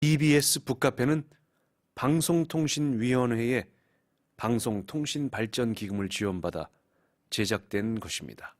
EBS 북카페는 방송통신위원회의 방송통신발전기금을 지원받아 제작된 것입니다.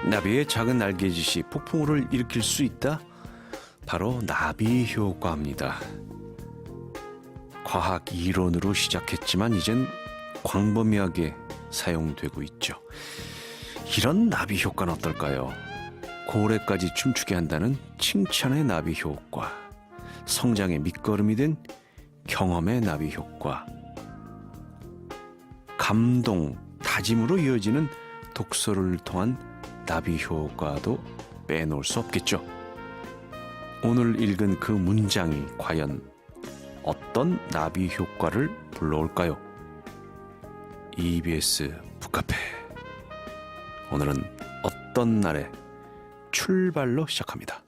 나비의 작은 날개짓이 폭풍우를 일으킬 수 있다? 바로 나비 효과입니다. 과학 이론으로 시작했지만 이젠 광범위하게 사용되고 있죠. 이런 나비 효과는 어떨까요? 고래까지 춤추게 한다는 칭찬의 나비 효과, 성장의 밑거름이 된 경험의 나비 효과, 감동, 다짐으로 이어지는 독서를 통한 나비 효과도 빼놓을 수 없겠죠. 오늘 읽은 그 문장이 과연 어떤 나비 효과를 불러올까요? EBS 북카페, 오늘은 어떤 날의 출발로 시작합니다.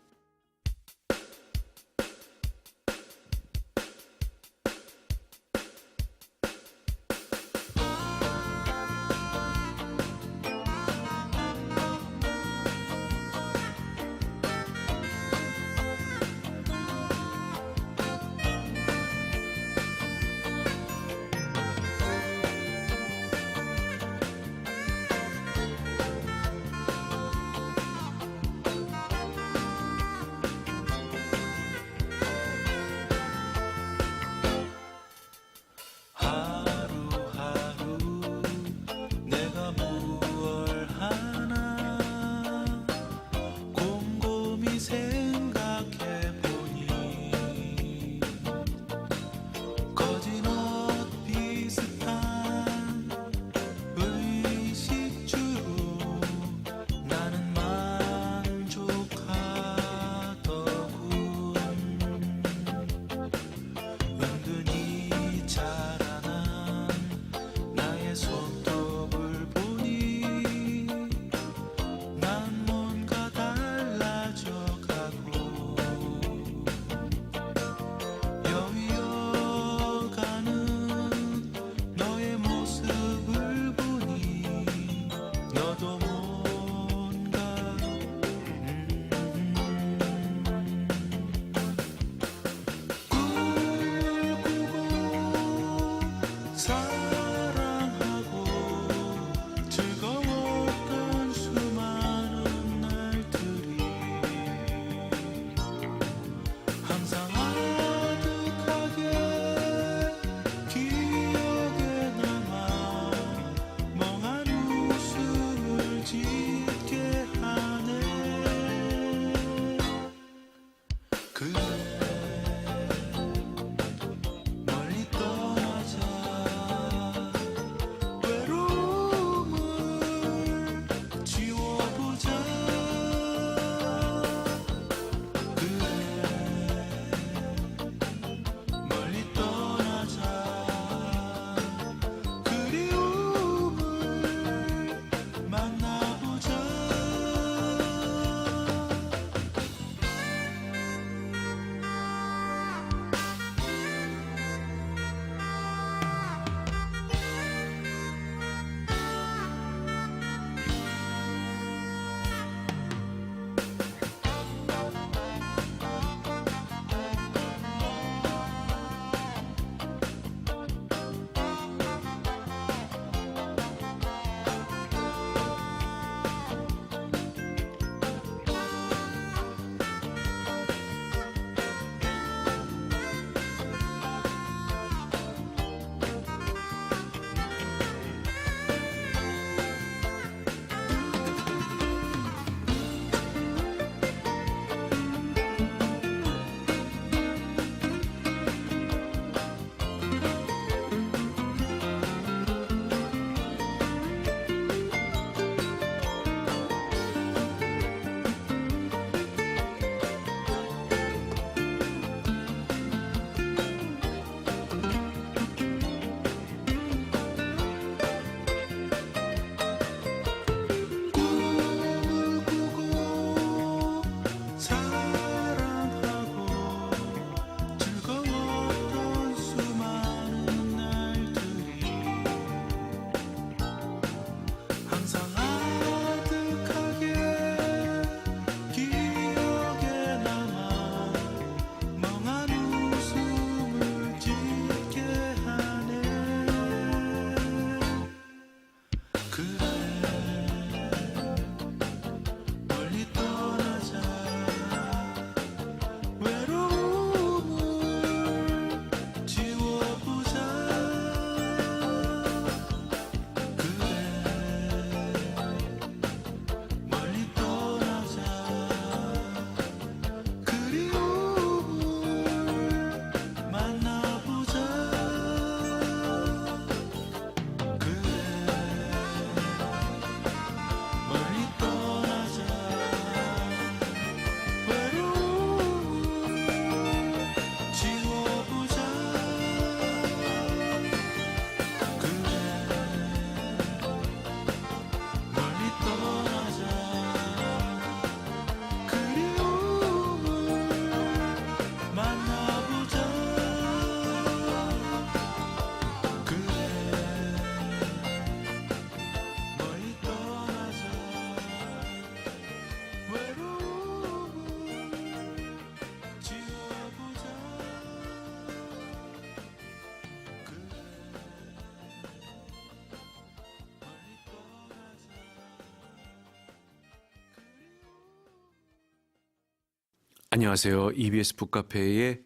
안녕하세요. EBS 북카페의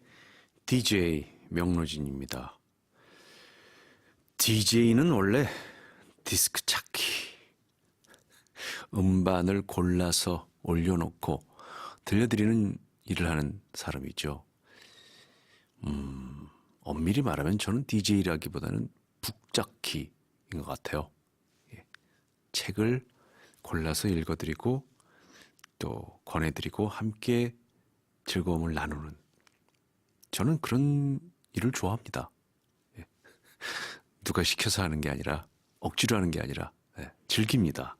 DJ 명로진입니다. DJ는 원래 디스크 찾기, 음반을 골라서 올려놓고 들려드리는 일을 하는 사람이죠. 엄밀히 말하면 저는 DJ라기보다는 북잡기인 것 같아요. 책을 골라서 읽어드리고 또 권해드리고 함께 즐거움을 나누는, 저는 그런 일을 좋아합니다. 누가 시켜서 하는 게 아니라, 억지로 하는 게 아니라 즐깁니다.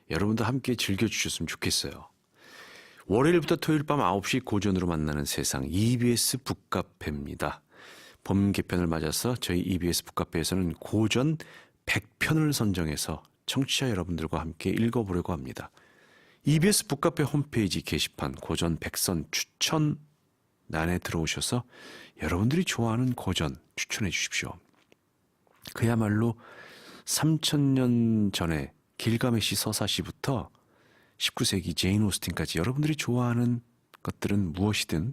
여러분도 함께 즐겨주셨으면 좋겠어요. 월요일부터 토요일 밤 9시 고전으로 만나는 세상, EBS 북카페입니다. 봄 개편을 맞아서 저희 EBS 북카페에서는 고전 100편을 선정해서 청취자 여러분들과 함께 읽어보려고 합니다. EBS 북카페 홈페이지 게시판 고전 100선 추천란에 들어오셔서 여러분들이 좋아하는 고전 추천해 주십시오. 그야말로 3000년 전에 길가메시 서사시부터 19세기 제인 오스틴까지 여러분들이 좋아하는 것들은 무엇이든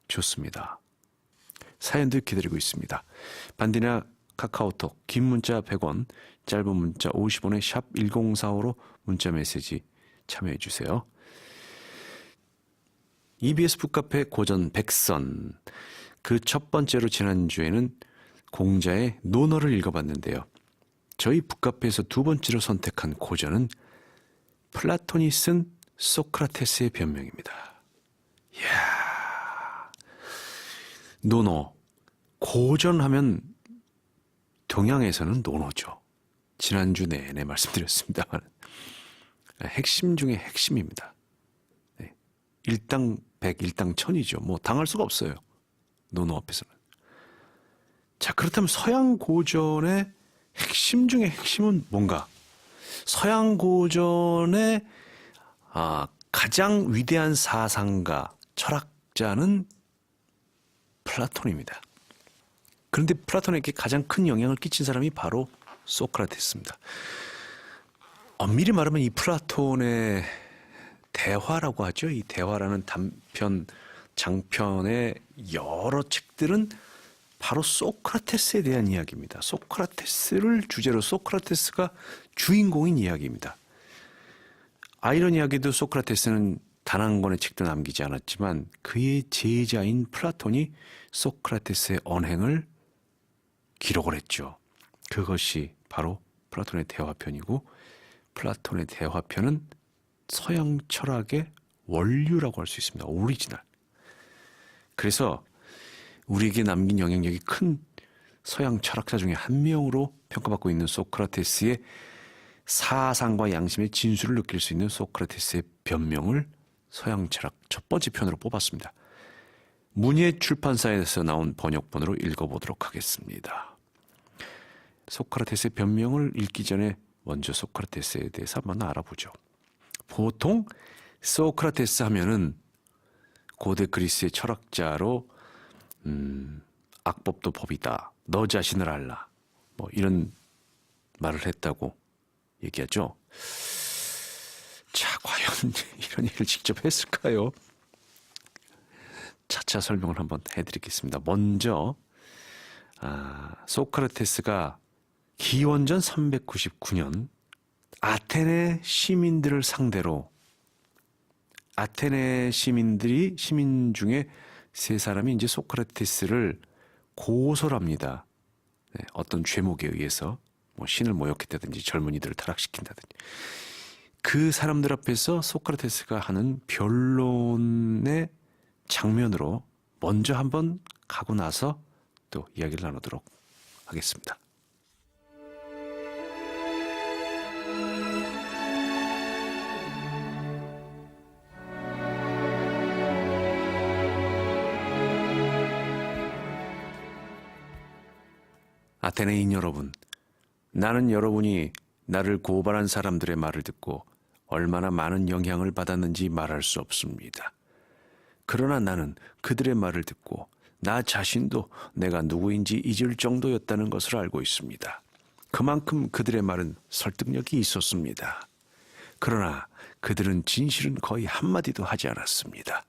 좋습니다. 사연들 기다리고 있습니다. 반디나 카카오톡, 긴 문자 100원, 짧은 문자 50원에 샵 1045로 문자 메시지 참여해 주세요. EBS 북카페 고전 100선, 그 첫 번째로 지난주에는 공자의 논어를 읽어봤는데요. 저희 북카페에서 두 번째로 선택한 고전은 플라톤이 쓴 소크라테스의 변명입니다. 이야, 논어, 고전하면 동양에서는 논어죠. 지난주 내내 말씀드렸습니다만 핵심 중에 핵심입니다. 일당 백, 일당 천이죠. 뭐 당할 수가 없어요. 논어 앞에서는. 자, 그렇다면 서양 고전의 핵심 중에 핵심은 뭔가? 서양 고전의 가장 위대한 사상가, 철학자는 플라톤입니다. 그런데 플라톤에게 가장 큰 영향을 끼친 사람이 바로 소크라테스입니다. 엄밀히 말하면 이 플라톤의 대화라고 하죠. 이 대화라는 단편, 장편의 여러 책들은 바로 소크라테스에 대한 이야기입니다. 소크라테스를 주제로, 소크라테스가 주인공인 이야기입니다. 아이러니하게도 소크라테스는 단 한 권의 책도 남기지 않았지만 그의 제자인 플라톤이 소크라테스의 언행을 기록을 했죠. 그것이 바로 플라톤의 대화편이고, 플라톤의 대화편은 서양 철학의 원류라고 할 수 있습니다. 오리지널. 그래서 우리에게 남긴 영향력이 큰 서양 철학자 중에 한 명으로 평가받고 있는 소크라테스의 사상과 양심의 진수를 느낄 수 있는 소크라테스의 변명을 서양 철학 첫 번째 편으로 뽑았습니다. 문예 출판사에서 나온 번역본으로 읽어보도록 하겠습니다. 소크라테스의 변명을 읽기 전에 먼저 소크라테스에 대해서 한번 알아보죠. 보통 소크라테스 하면은 고대 그리스의 철학자로 악법도 법이다, 너 자신을 알라, 뭐 이런 말을 했다고 얘기하죠. 자, 과연 이런 일을 직접 했을까요? 차차 설명을 한번 해드리겠습니다. 먼저 소크라테스가 기원전 399년 아테네 시민들을 상대로, 아테네 시민 중에 세 사람이 이제 소크라테스를 고소를 합니다. 어떤 죄목에 의해서 뭐 신을 모욕했다든지 젊은이들을 타락시킨다든지. 그 사람들 앞에서 소크라테스가 하는 변론의 장면으로 먼저 한번 가고 나서 또 이야기를 나누도록 하겠습니다. 아테네인 여러분, 나는 여러분이 나를 고발한 사람들의 말을 듣고 얼마나 많은 영향을 받았는지 말할 수 없습니다. 그러나 나는 그들의 말을 듣고 나 자신도 내가 누구인지 잊을 정도였다는 것을 알고 있습니다. 그만큼 그들의 말은 설득력이 있었습니다. 그러나 그들은 진실은 거의 한마디도 하지 않았습니다.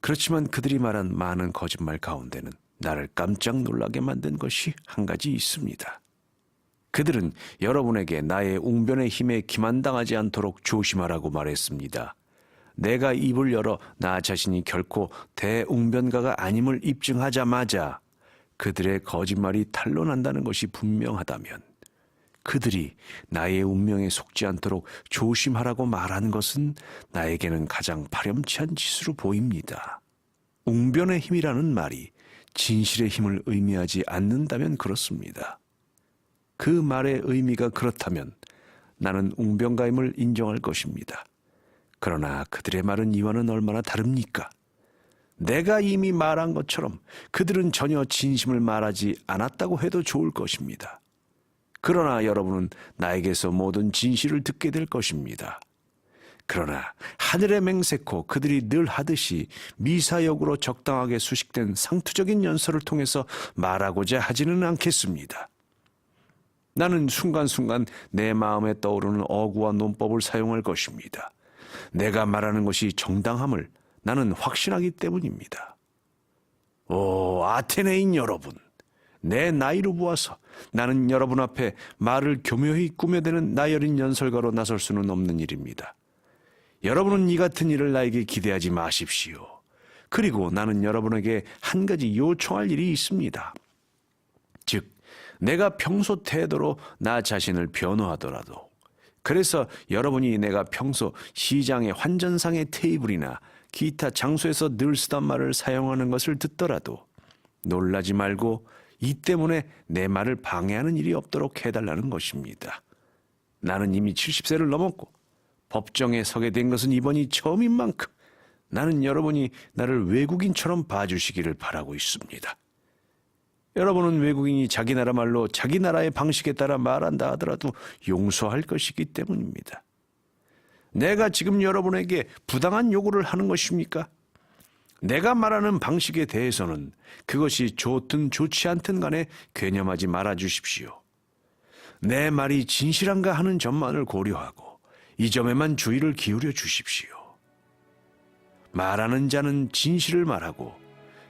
그렇지만 그들이 말한 많은 거짓말 가운데는 나를 깜짝 놀라게 만든 것이 한 가지 있습니다. 그들은 여러분에게 나의 웅변의 힘에 기만당하지 않도록 조심하라고 말했습니다. 내가 입을 열어 나 자신이 결코 대웅변가가 아님을 입증하자마자 그들의 거짓말이 탄로난다는 것이 분명하다면 그들이 나의 운명에 속지 않도록 조심하라고 말하는 것은 나에게는 가장 파렴치한 짓으로 보입니다. 웅변의 힘이라는 말이 진실의 힘을 의미하지 않는다면 그렇습니다. 그 말의 의미가 그렇다면 나는 웅변가임을 인정할 것입니다. 그러나 그들의 말은 이와는 얼마나 다릅니까? 내가 이미 말한 것처럼 그들은 전혀 진심을 말하지 않았다고 해도 좋을 것입니다. 그러나 여러분은 나에게서 모든 진실을 듣게 될 것입니다. 그러나 하늘의 맹세코 그들이 늘 하듯이 미사역으로 적당하게 수식된 상투적인 연설을 통해서 말하고자 하지는 않겠습니다. 나는 순간순간 내 마음에 떠오르는 어구와 논법을 사용할 것입니다. 내가 말하는 것이 정당함을 나는 확신하기 때문입니다. 오, 아테네인 여러분, 내 나이로 보아서 나는 여러분 앞에 말을 교묘히 꾸며대는 나열인 연설가로 나설 수는 없는 일입니다. 여러분은 이 같은 일을 나에게 기대하지 마십시오. 그리고 나는 여러분에게 한 가지 요청할 일이 있습니다. 즉, 내가 평소 태도로 나 자신을 변호하더라도, 그래서 여러분이 내가 평소 시장의 환전상의 테이블이나 기타 장소에서 늘 쓰던 말을 사용하는 것을 듣더라도 놀라지 말고 이 때문에 내 말을 방해하는 일이 없도록 해달라는 것입니다. 나는 이미 70세를 넘었고 법정에 서게 된 것은 이번이 처음인 만큼 나는 여러분이 나를 외국인처럼 봐주시기를 바라고 있습니다. 여러분은 외국인이 자기 나라 말로 자기 나라의 방식에 따라 말한다 하더라도 용서할 것이기 때문입니다. 내가 지금 여러분에게 부당한 요구를 하는 것입니까? 내가 말하는 방식에 대해서는 그것이 좋든 좋지 않든 간에 괴념하지 말아 주십시오. 내 말이 진실한가 하는 점만을 고려하고 이 점에만 주의를 기울여 주십시오. 말하는 자는 진실을 말하고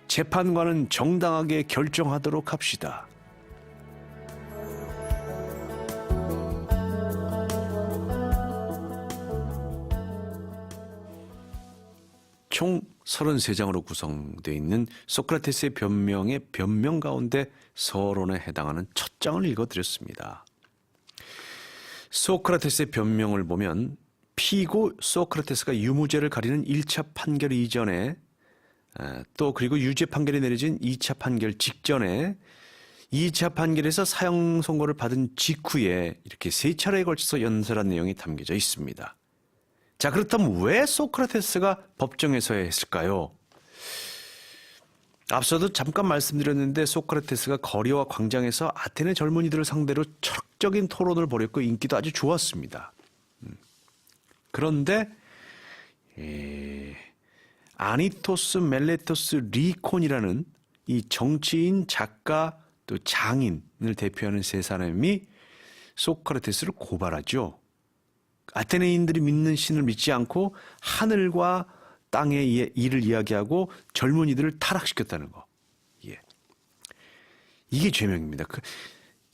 재판관은 정당하게 결정하도록 합시다. 총 33장으로 구성되어 있는 소크라테스의 변명의 변명 가운데 서론에 해당하는 첫 장을 읽어드렸습니다. 소크라테스의 변명을 보면 피고 소크라테스가 유무죄를 가리는 1차 판결 이전에 또 그리고 유죄 판결이 내려진 2차 판결 직전에 2차 판결에서 사형 선고를 받은 직후에 이렇게 3차례에 걸쳐서 연설한 내용이 담겨져 있습니다. 자, 그렇다면 왜 소크라테스가 법정에서야 했을까요? 앞서도 잠깐 말씀드렸는데 소크라테스가 거리와 광장에서 아테네 젊은이들을 상대로 철학적인 토론을 벌였고 인기도 아주 좋았습니다. 그런데 아니토스 멜레토스 리콘이라는 이 정치인, 작가, 또 장인을 대표하는 세 사람이 소크라테스를 고발하죠. 아테네인들이 믿는 신을 믿지 않고 하늘과 땅의 일을 이야기하고 젊은이들을 타락시켰다는 거. 예. 이게 죄명입니다.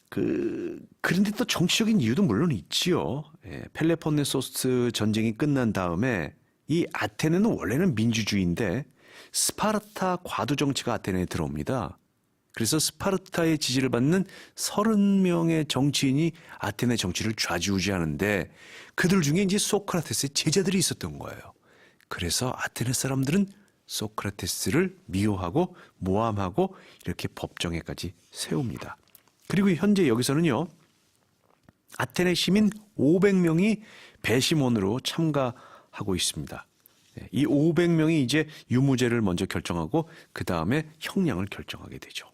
그런데 또 정치적인 이유도 물론 있지요. 예. 펠레폰네소스 전쟁이 끝난 다음에 이 아테네는 원래는 민주주의인데 스파르타 과도 정치가 아테네에 들어옵니다. 그래서 스파르타의 지지를 받는 30명의 정치인이 아테네 정치를 좌지우지하는데 그들 중에 이제 소크라테스의 제자들이 있었던 거예요. 그래서 아테네 사람들은 소크라테스를 미워하고 모함하고 이렇게 법정에까지 세웁니다. 그리고 현재 여기서는요, 아테네 시민 500명이 배심원으로 참가하고 있습니다. 이 500명이 이제 유무죄를 먼저 결정하고 그 다음에 형량을 결정하게 되죠.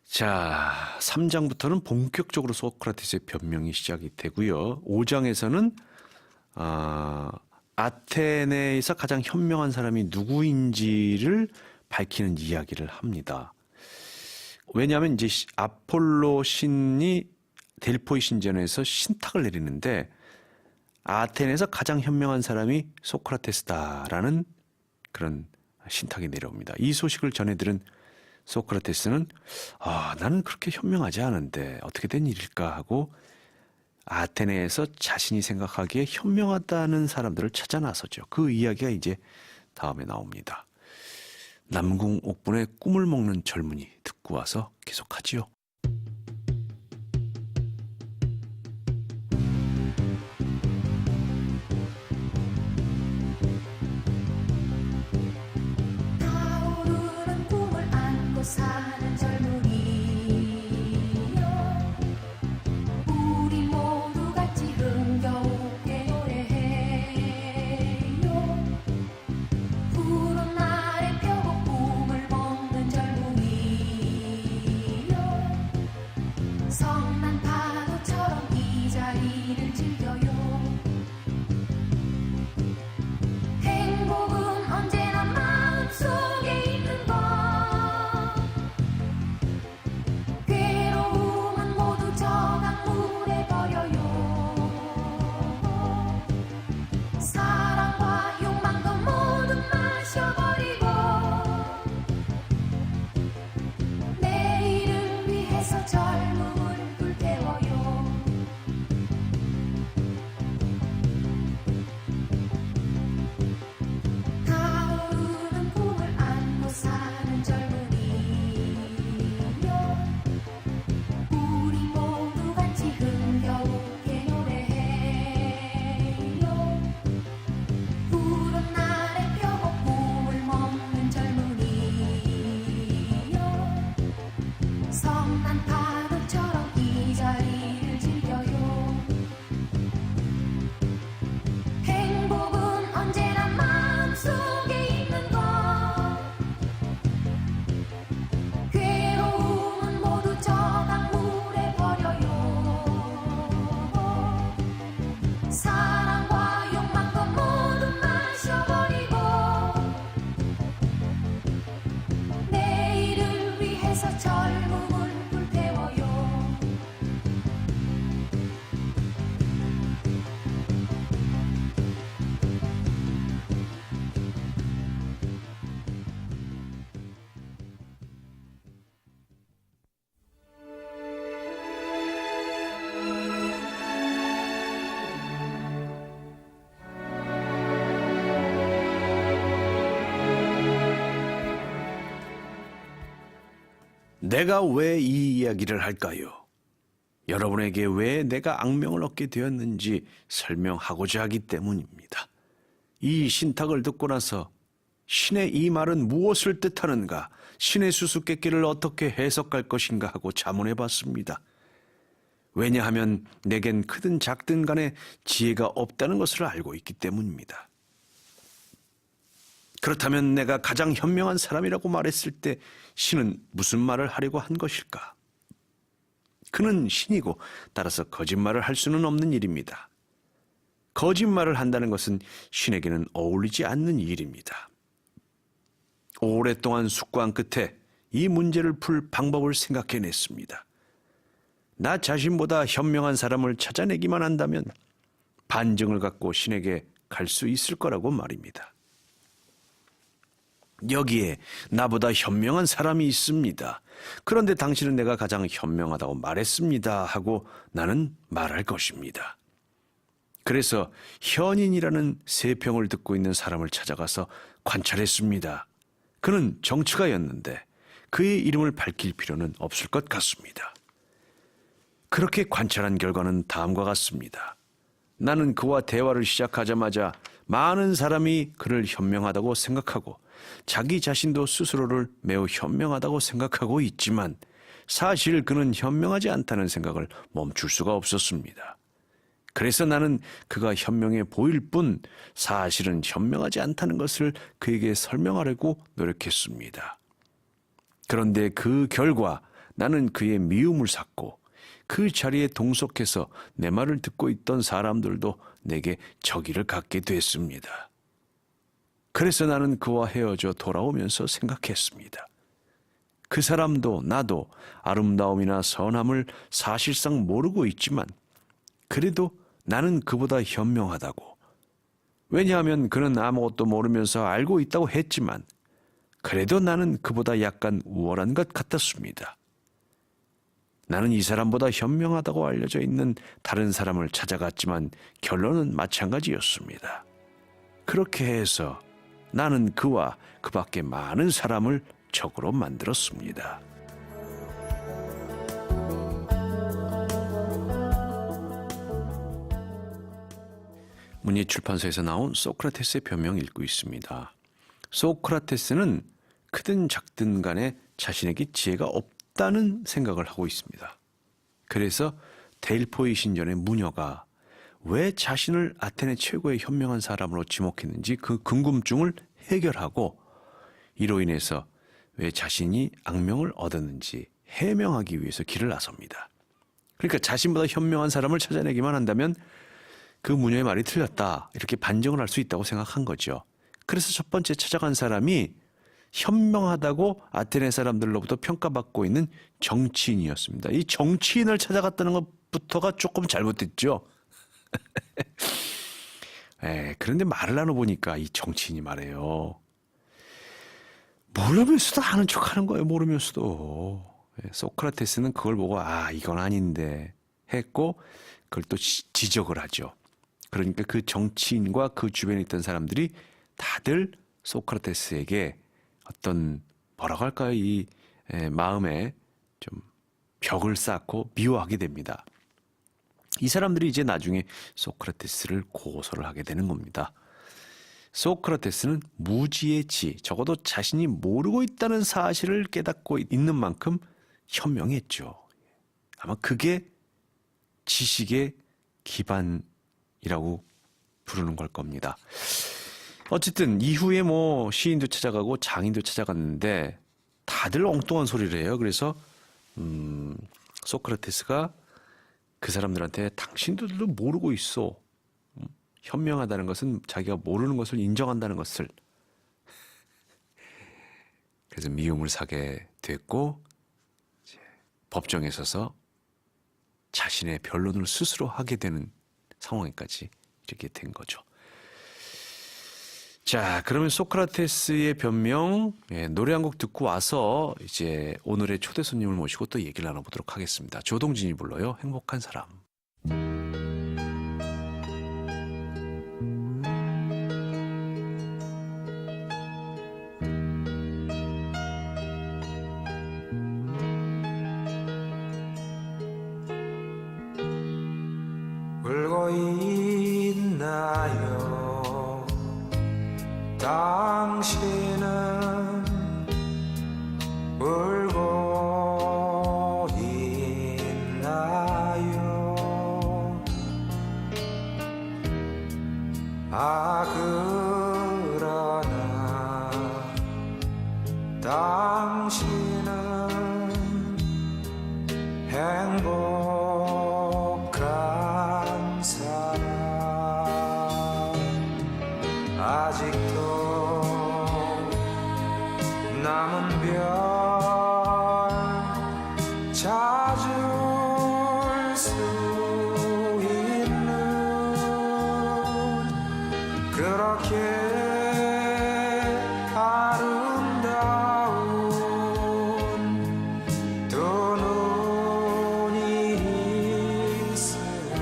자, 3장부터는 본격적으로 소크라테스의 변명이 시작이 되고요. 5장에서는 아테네에서 가장 현명한 사람이 누구인지를 밝히는 이야기를 합니다. 왜냐하면 이제 아폴로 신이 델포이 신전에서 신탁을 내리는데 아테네에서 가장 현명한 사람이 소크라테스다라는 그런 신탁이 내려옵니다. 이 소식을 전해들은 소크라테스는 나는 그렇게 현명하지 않은데 어떻게 된 일일까 하고 아테네에서 자신이 생각하기에 현명하다는 사람들을 찾아 나서죠. 그 이야기가 이제 다음에 나옵니다. 남궁 옥분의 꿈을 먹는 젊은이 듣고 와서 계속하지요. 타오르는 꿈을 안고 사는 젊은이여, 우리 모두 같이 흥겨우게 노래해요. 푸른 날에 펴고 꿈을 먹는 젊은이여, 성난 파도처럼 이 자리를 즐겨요. 행복은 언제나 마음속에 있는 것, 괴로움은 모두 저 강물에 버려요. 사랑과 욕망도 모두 마셔버리고 내일을 위해서 젊음을 불태워요. 타오르는 꿈을 안고 사는 젊은이여, 우리 모두 같이 흥겨우게 노래해요. 푸른 날에 펴고 꿈을 먹는 젊은이여, 성난 파도처럼 이 자리를 즐겨요. 행복은 언제나 마음속에 있는 것, 괴로움은 모두 저 강물에 버려요. 사랑과 욕망도 모두 마셔버리고 내일을 위해서 젊음을 불태워요. 내가 왜 이 이야기를 할까요? 여러분에게 왜 내가 악명을 얻게 되었는지 설명하고자 하기 때문입니다. 이 신탁을 듣고 나서 신의 이 말은 무엇을 뜻하는가, 신의 수수께끼를 어떻게 해석할 것인가 하고 자문해 봤습니다. 왜냐하면 내겐 크든 작든 간에 지혜가 없다는 것을 알고 있기 때문입니다. 그렇다면 내가 가장 현명한 사람이라고 말했을 때 신은 무슨 말을 하려고 한 것일까? 그는 신이고 따라서 거짓말을 할 수는 없는 일입니다. 거짓말을 한다는 것은 신에게는 어울리지 않는 일입니다. 오랫동안 숙고한 끝에 이 문제를 풀 방법을 생각해냈습니다. 나 자신보다 현명한 사람을 찾아내기만 한다면 반증을 갖고 신에게 갈 수 있을 거라고 말입니다. 여기에 나보다 현명한 사람이 있습니다. 그런데 당신은 내가 가장 현명하다고 말했습니다 하고 나는 말할 것입니다. 그래서 현인이라는 세평을 듣고 있는 사람을 찾아가서 관찰했습니다. 그는 정치가였는데 그의 이름을 밝힐 필요는 없을 것 같습니다. 그렇게 관찰한 결과는 다음과 같습니다. 나는 그와 대화를 시작하자마자 많은 사람이 그를 현명하다고 생각하고 자기 자신도 스스로를 매우 현명하다고 생각하고 있지만 사실 그는 현명하지 않다는 생각을 멈출 수가 없었습니다. 그래서 나는 그가 현명해 보일 뿐 사실은 현명하지 않다는 것을 그에게 설명하려고 노력했습니다. 그런데 그 결과 나는 그의 미움을 샀고 그 자리에 동석해서 내 말을 듣고 있던 사람들도 내게 적의를 갖게 됐습니다. 그래서 나는 그와 헤어져 돌아오면서 생각했습니다. 그 사람도 나도 아름다움이나 선함을 사실상 모르고 있지만 그래도 나는 그보다 현명하다고. 왜냐하면 그는 아무것도 모르면서 알고 있다고 했지만 그래도 나는 그보다 약간 우월한 것 같았습니다. 나는 이 사람보다 현명하다고 알려져 있는 다른 사람을 찾아갔지만 결론은 마찬가지였습니다. 그렇게 해서 나는 그와 그 밖에 많은 사람을 적으로 만들었습니다. 문예출판사에서 나온 소크라테스의 변명 읽고 있습니다. 소크라테스는 크든 작든 간에 자신에게 지혜가 없다는 생각을 하고 있습니다. 그래서 델포이 신전의 무녀가 왜 자신을 아테네 최고의 현명한 사람으로 지목했는지 그 궁금증을 해결하고 이로 인해서 왜 자신이 악명을 얻었는지 해명하기 위해서 길을 나섭니다. 그러니까 자신보다 현명한 사람을 찾아내기만 한다면 그 무녀의 말이 틀렸다 이렇게 반증을 할 수 있다고 생각한 거죠. 그래서 첫 번째 찾아간 사람이 현명하다고 아테네 사람들로부터 평가받고 있는 정치인이었습니다. 이 정치인을 찾아갔다는 것부터가 조금 잘못됐죠. 그런데 말을 나눠보니까 이 정치인이 말해요. 모르면서도 아는 척하는 거예요. 모르면서도. 소크라테스는 그걸 보고 이건 아닌데 했고 그걸 또 지적을 하죠. 그러니까 그 정치인과 그 주변에 있던 사람들이 다들 소크라테스에게 어떤 뭐라고 할까요? 이 마음에 좀 벽을 쌓고 미워하게 됩니다. 이 사람들이 이제 나중에 소크라테스를 고소를 하게 되는 겁니다. 소크라테스는 무지의 지, 적어도 자신이 모르고 있다는 사실을 깨닫고 있는 만큼 현명했죠. 아마 그게 지식의 기반이라고 부르는 걸 겁니다. 어쨌든 이후에 뭐 시인도 찾아가고 장인도 찾아갔는데 다들 엉뚱한 소리를 해요. 그래서 소크라테스가 그 사람들한테 당신들도 모르고 있어. 현명하다는 것은 자기가 모르는 것을 인정한다는 것을. 그래서 미움을 사게 됐고 이제 법정에 서서 자신의 변론을 스스로 하게 되는 상황에까지 이렇게 된 거죠. 자, 그러면 소크라테스의 변명 노래 한 곡 듣고 와서 이제 오늘의 초대 손님을 모시고 또 얘기를 나눠보도록 하겠습니다. 조동진이 불러요. 행복한 사람. 울고 있나요? 당신은 울고 있나요? 그러나 당신은 행복한 사람 아직도 남은 별 찾을 수 있는 그렇게 아름다운 두 눈이 있으니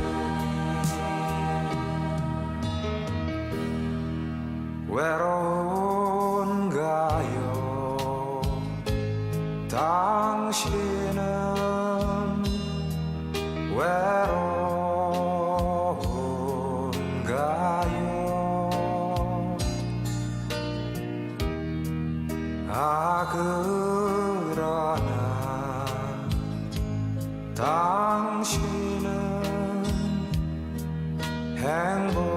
외로운가요? 당신은 외로운가요? 그러나 당신은 행복한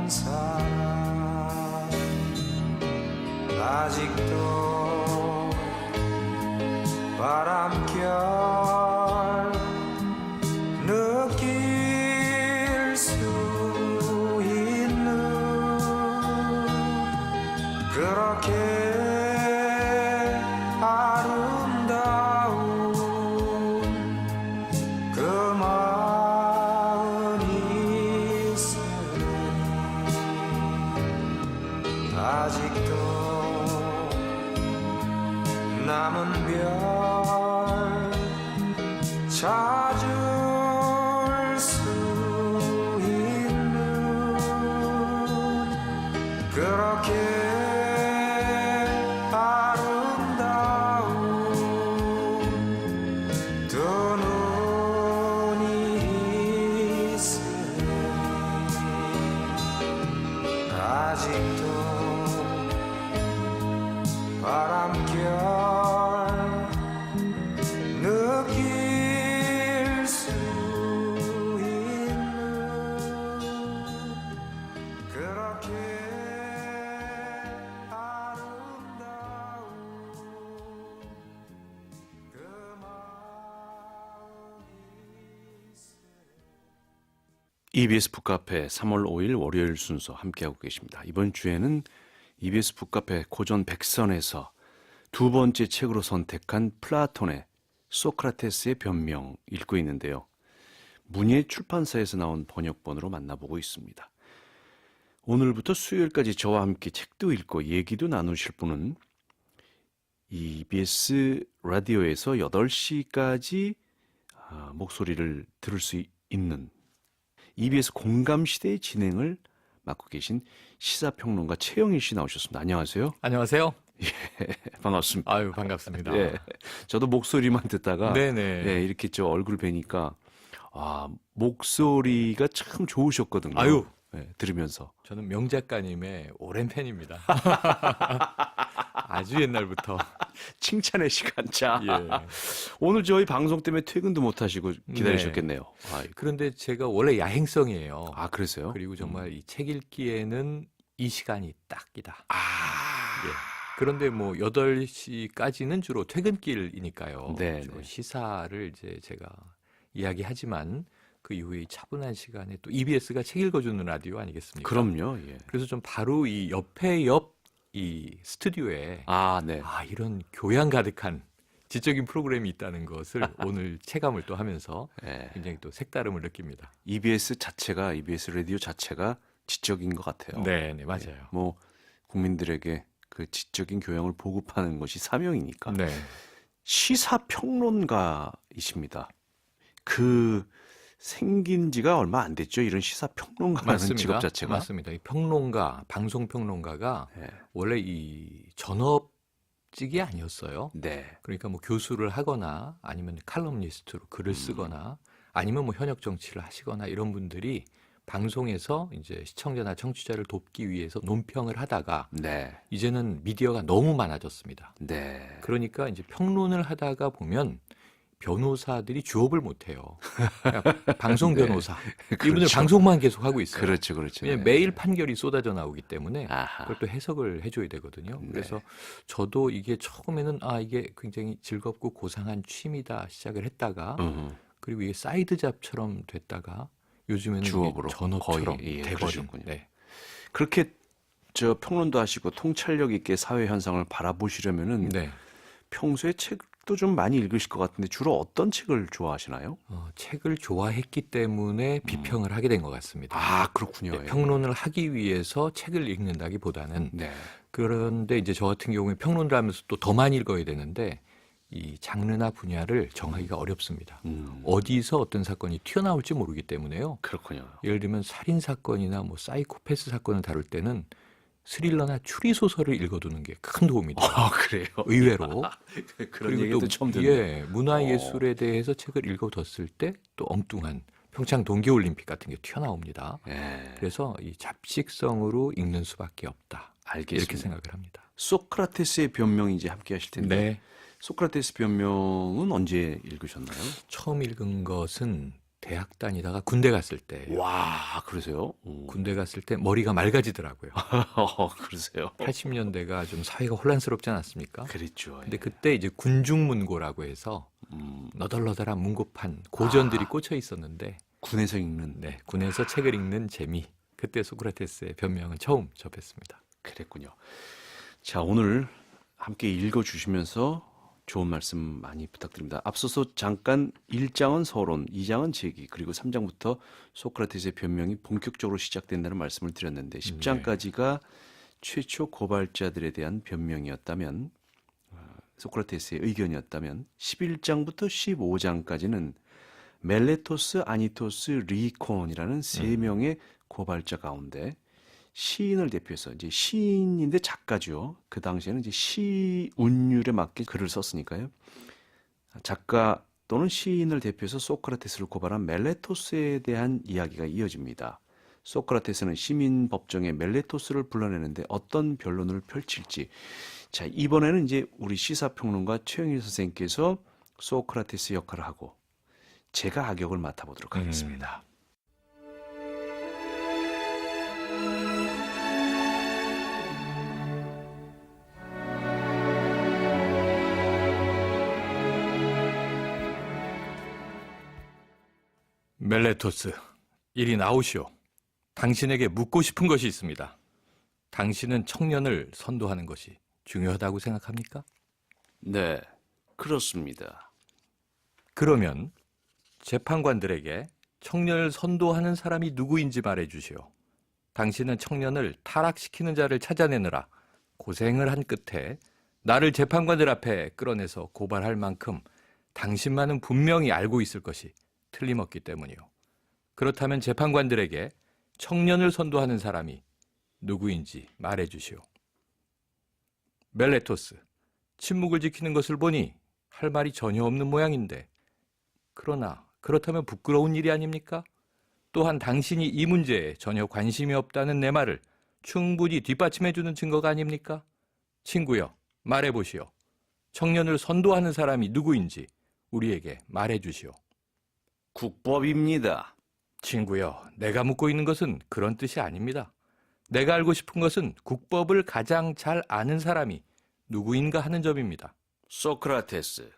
사람 아직도 바람결 느낄 수 있는 그렇게 아름다운 그 마음 아직도 남은 별 찾을 수 있는 그렇게 아름다운 두 눈이 있으니 아직도 바람결 느낄 수 있는 그렇게 아름다운 그 마음이 EBS 북카페 3월 5일 월요일 순서 함께하고 계십니다. 이번 주에는 EBS 북카페 고전 백선에서 두 번째 책으로 선택한 플라톤의 소크라테스의 변명 읽고 있는데요. 문예 출판사에서 나온 번역본으로 만나보고 있습니다. 오늘부터 수요일까지 저와 함께 책도 읽고 얘기도 나누실 분은 EBS 라디오에서 8시까지 목소리를 들을 수 있는 EBS 공감시대의 진행을 맡고 계신 시사평론가 최영일 씨 나오셨습니다. 안녕하세요. 안녕하세요. 반갑습니다. 아유, 반갑습니다. 예, 저도 목소리만 듣다가 네네. 예, 이렇게 저 얼굴 뵈니까 목소리가 참 좋으셨거든요. 아유. 예, 들으면서 저는 명 작가님의 오랜 팬입니다. 아주 옛날부터. 칭찬의 시간. 자, 예. 오늘 저희 방송 때문에 퇴근도 못 하시고 기다리셨겠네요. 그런데 제가 원래 야행성이에요. 그러세요? 그리고 정말 이 책 읽기에는 이 시간이 딱이다. 예. 아, 그런데 뭐 8시까지는 주로 퇴근길이니까요. 네, 주로 네. 시사를 이제 제가 이야기하지만 그 이후에 이 차분한 시간에 또 EBS가 책 읽어주는 라디오 아니겠습니까? 그럼요. 예. 그래서 좀 바로 이 옆에 이 스튜디오에 네. 이런 교양 가득한 지적인 프로그램이 있다는 것을 오늘 체감을 또 하면서 예. 굉장히 또 색다름을 느낍니다. EBS 라디오 자체가 지적인 것 같아요. 네, 네, 맞아요. 뭐 국민들에게 그 지적인 교양을 보급하는 것이 사명이니까. 네. 시사평론가이십니다. 그 생긴 지가 얼마 안 됐죠. 이런 시사평론가라는 직업 자체가. 맞습니다. 이 평론가, 방송평론가가 네. 원래 이 전업직이 아니었어요. 네. 그러니까 뭐 교수를 하거나 아니면 칼럼니스트로 글을 쓰거나 아니면 뭐 현역 정치를 하시거나 이런 분들이 방송에서 이제 시청자나 청취자를 돕기 위해서 논평을 하다가 네. 이제는 미디어가 너무 많아졌습니다. 네. 그러니까 이제 평론을 하다가 보면 변호사들이 주업을 못 해요. 방송 변호사. 이분들 그렇죠. 방송만 계속 하고 있어요. 그렇죠. 그렇죠. 왜냐면 네. 매일 판결이 쏟아져 나오기 때문에 아하. 그걸 또 해석을 해줘야 되거든요. 네. 그래서 저도 이게 처음에는 이게 굉장히 즐겁고 고상한 취미다 시작을 했다가 그리고 이게 사이드 잡처럼 됐다가 요즘에는 주업으로 이게 전업처럼 거의, 예, 돼버린. 그러셨군요. 네. 그렇게 저 평론도 하시고 통찰력 있게 사회 현상을 바라보시려면은 네. 평소에 책도 좀 많이 읽으실 것 같은데 주로 어떤 책을 좋아하시나요? 책을 좋아했기 때문에 비평을 하게 된 것 같습니다. 그렇군요. 네, 예. 평론을 하기 위해서 책을 읽는다기보다는 네. 그런데 이제 저 같은 경우에 평론을 하면서 또 더 많이 읽어야 되는데 이 장르나 분야를 정하기가 어렵습니다. 어디서 어떤 사건이 튀어나올지 모르기 때문에요. 그렇군요. 예를 들면 살인 사건이나 뭐 사이코패스 사건을 다룰 때는 스릴러나 추리 소설을 읽어두는 게 큰 도움이 돼요. 그래요. 의외로. 그런 얘기도 처음 듣네요. 예, 문화예술에 대해서 책을 읽어뒀을 때 또 엉뚱한 평창 동계올림픽 같은 게 튀어나옵니다. 예. 그래서 이 잡식성으로 읽는 수밖에 없다. 알겠습니다. 이렇게 생각을 합니다. 소크라테스의 변명이 이제 함께 하실 텐데 네. 소크라테스 변명은 언제 읽으셨나요? 처음 읽은 것은 대학 다니다가 군대 갔을 때. 와, 그러세요? 군대 갔을 때 머리가 맑아지더라고요. 그러세요? 80년대가 좀 사회가 혼란스럽지 않았습니까? 그랬죠. 근데 그때 이제 군중문고라고 해서 너덜너덜한 문고판 고전들이 꽂혀 있었는데 군에서 읽는. 네, 군에서 책을 읽는 재미. 그때 소크라테스의 변명은 처음 접했습니다. 그랬군요. 자, 오늘 함께 읽어주시면서 좋은 말씀 많이 부탁드립니다. 앞서서 잠깐 1장은 서론, 2장은 제기, 그리고 3장부터 소크라테스의 변명이 본격적으로 시작된다는 말씀을 드렸는데 10장까지가 최초 고발자들에 대한 변명이었다면 소크라테스의 의견이었다면 11장부터 15장까지는 멜레토스, 아니토스, 리콘이라는 세 명의 고발자 가운데 시인을 대표해서 이제 시인인데 작가죠. 그 당시에는 이제 시 운율에 맞게 글을 썼으니까요. 작가 또는 시인을 대표해서 소크라테스를 고발한 멜레토스에 대한 이야기가 이어집니다. 소크라테스는 시민 법정에 멜레토스를 불러내는데 어떤 변론을 펼칠지. 자, 이번에는 이제 우리 시사평론가 최영일 선생님께서 소크라테스 역할을 하고 제가 악역을 맡아보도록 하겠습니다. 멜레토스, 이리 나오시오. 당신에게 묻고 싶은 것이 있습니다. 당신은 청년을 선도하는 것이 중요하다고 생각합니까? 네, 그렇습니다. 그러면 재판관들에게 청년을 선도하는 사람이 누구인지 말해주시오. 당신은 청년을 타락시키는 자를 찾아내느라 고생을 한 끝에 나를 재판관들 앞에 끌어내서 고발할 만큼 당신만은 분명히 알고 있을 것이 틀림없기 때문이요. 그렇다면 재판관들에게 청년을 선도하는 사람이 누구인지 말해주시오. 멜레토스, 침묵을 지키는 것을 보니 할 말이 전혀 없는 모양인데, 그러나 그렇다면 부끄러운 일이 아닙니까? 또한 당신이 이 문제에 전혀 관심이 없다는 내 말을 충분히 뒷받침해주는 증거가 아닙니까? 친구여, 말해보시오. 청년을 선도하는 사람이 누구인지 우리에게 말해주시오. 국법입니다. 친구여, 내가 묻고 있는 것은 그런 뜻이 아닙니다. 내가 알고 싶은 것은 국법을 가장 잘 아는 사람이 누구인가 하는 점입니다. 소크라테스,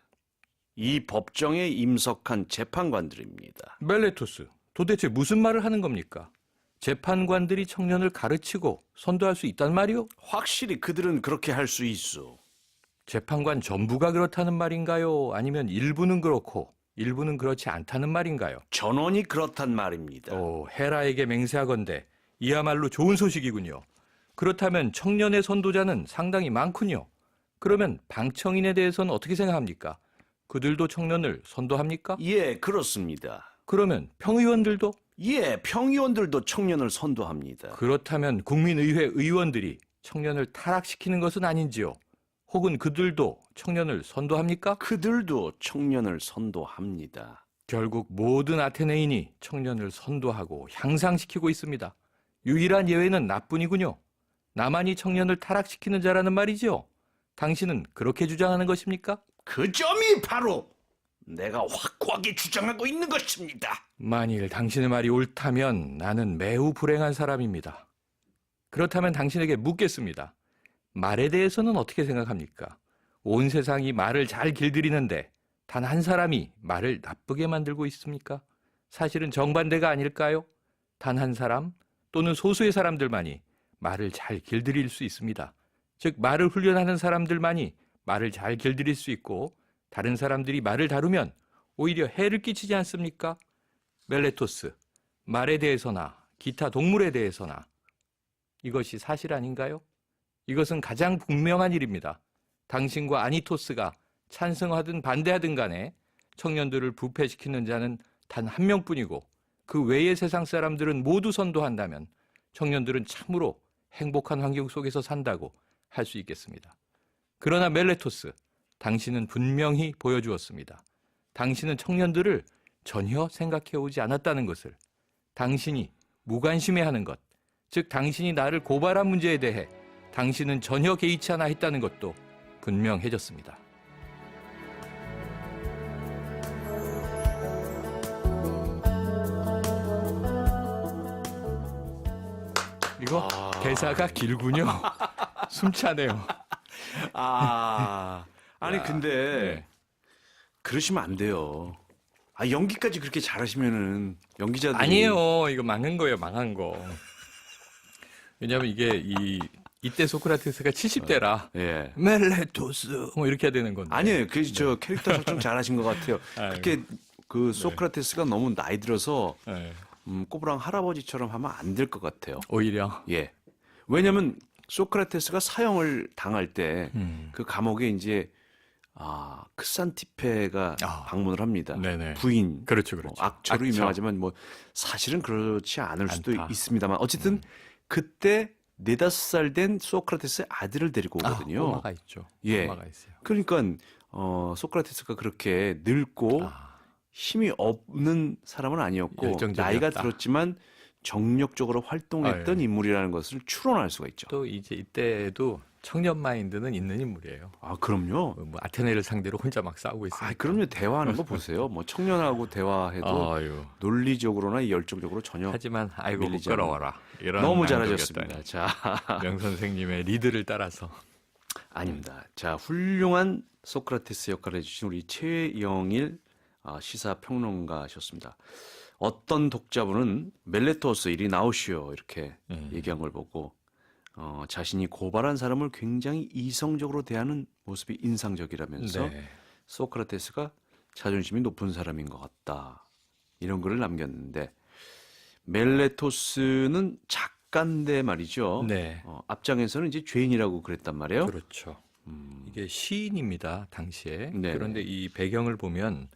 이 법정에 임석한 재판관들입니다. 멜레토스, 도대체 무슨 말을 하는 겁니까? 재판관들이 청년을 가르치고 선도할 수 있단 말이오? 확실히 그들은 그렇게 할 수 있어. 재판관 전부가 그렇다는 말인가요? 아니면 일부는 그렇고 일부는 그렇지 않다는 말인가요? 전원이 그렇단 말입니다. 헤라에게 맹세하건대 이야말로 좋은 소식이군요. 그렇다면 청년의 선도자는 상당히 많군요. 그러면 방청인에 대해서는 어떻게 생각합니까? 그들도 청년을 선도합니까? 예, 그렇습니다. 그러면 평의원들도? 예, 평의원들도 청년을 선도합니다. 그렇다면 국민의회 의원들이 청년을 타락시키는 것은 아닌지요? 혹은 그들도 청년을 선도합니까? 그들도 청년을 선도합니다. 결국 모든 아테네인이 청년을 선도하고 향상시키고 있습니다. 유일한 예외는 나뿐이군요. 나만이 청년을 타락시키는 자라는 말이지요. 당신은 그렇게 주장하는 것입니까? 그 점이 바로 내가 확고하게 주장하고 있는 것입니다. 만일 당신의 말이 옳다면 나는 매우 불행한 사람입니다. 그렇다면 당신에게 묻겠습니다. 말에 대해서는 어떻게 생각합니까? 온 세상이 말을 잘 길들이는데 단 한 사람이 말을 나쁘게 만들고 있습니까? 사실은 정반대가 아닐까요? 단 한 사람 또는 소수의 사람들만이 말을 잘 길들일 수 있습니다. 즉 말을 훈련하는 사람들만이 말을 잘 길들일 수 있고 다른 사람들이 말을 다루면 오히려 해를 끼치지 않습니까? 멜레토스, 말에 대해서나 기타 동물에 대해서나 이것이 사실 아닌가요? 이것은 가장 분명한 일입니다. 당신과 아니토스가 찬성하든 반대하든 간에 청년들을 부패시키는 자는 단 한 명뿐이고 그 외의 세상 사람들은 모두 선도한다면 청년들은 참으로 행복한 환경 속에서 산다고 할 수 있겠습니다. 그러나 멜레토스, 당신은 분명히 보여주었습니다. 당신은 청년들을 전혀 생각해 오지 않았다는 것을, 당신이 무관심해하는 것, 즉 당신이 나를 고발한 문제에 대해 당신은 전혀 개의치 않아 했다는 것도 분명해졌습니다. 이거 대사가 길군요. 숨차네요. 아니 근데 네. 그러시면 안 돼요. 연기까지 그렇게 잘하시면은 연기자들이 아니에요. 이거 망한 거예요. 망한 거. 왜냐하면 이게 이때 소크라테스가 70대라 예. 멜레토스 뭐 이렇게 해야 되는 건데. 아니에요. 저 캐릭터 설정 잘하신 것 같아요. 아이고. 그렇게 그 소크라테스가 너무 나이 들어서 네. 꼬부랑 할아버지처럼 하면 안 될 것 같아요. 오히려 예. 왜냐면 소크라테스가 사형을 당할 때 음. 그 감옥에 이제 크산티페가 방문을 합니다. 네네. 부인. 그렇죠, 뭐 그렇죠. 악처로 악처. 유명하지만 뭐 사실은 그렇지 않을 수도 않다. 있습니다만 어쨌든 그때 4-5살 된 소크라테스의 아들을 데리고 오거든요. 꼬마가 있죠. 예. 꼬마가 있어요. 그러니까 소크라테스가 그렇게 늙고 힘이 없는 사람은 아니었고 열정적이었다. 나이가 들었지만 정력적으로 활동했던 아, 예. 인물이라는 것을 추론할 수가 있죠. 또 이제 이때에도 청년 마인드는 있는 인물이에요. 그럼요. 뭐 아테네를 상대로 혼자 막 싸우고 있어요. 그럼요. 대화하는 거 보세요. 뭐 청년하고 대화해도 아유. 논리적으로나 열정적으로 전혀 하지만 아이고 밀리지 않는. 부끄러워라. 이런 너무 낭독이었다니. 잘하셨습니다. 자, 명 선생님의 리드를 따라서 아닙니다. 자, 훌륭한 소크라테스 역할을 해주신 우리 최영일 시사평론가셨습니다. 어떤 독자분은 멜레토스 이리 나오시오 이렇게 얘기한 걸 보고 자신이 고발한 사람을 굉장히 이성적으로 대하는 모습이 인상적이라면서 네. 소크라테스가 자존심이 높은 사람인 것 같다. 이런 글을 남겼는데 멜레토스는 작가인데 말이죠. 네. 앞장에서는 이제 죄인이라고 그랬단 말이에요. 그렇죠. 이게 시인입니다, 당시에. 네. 그런데 이 배경을 보면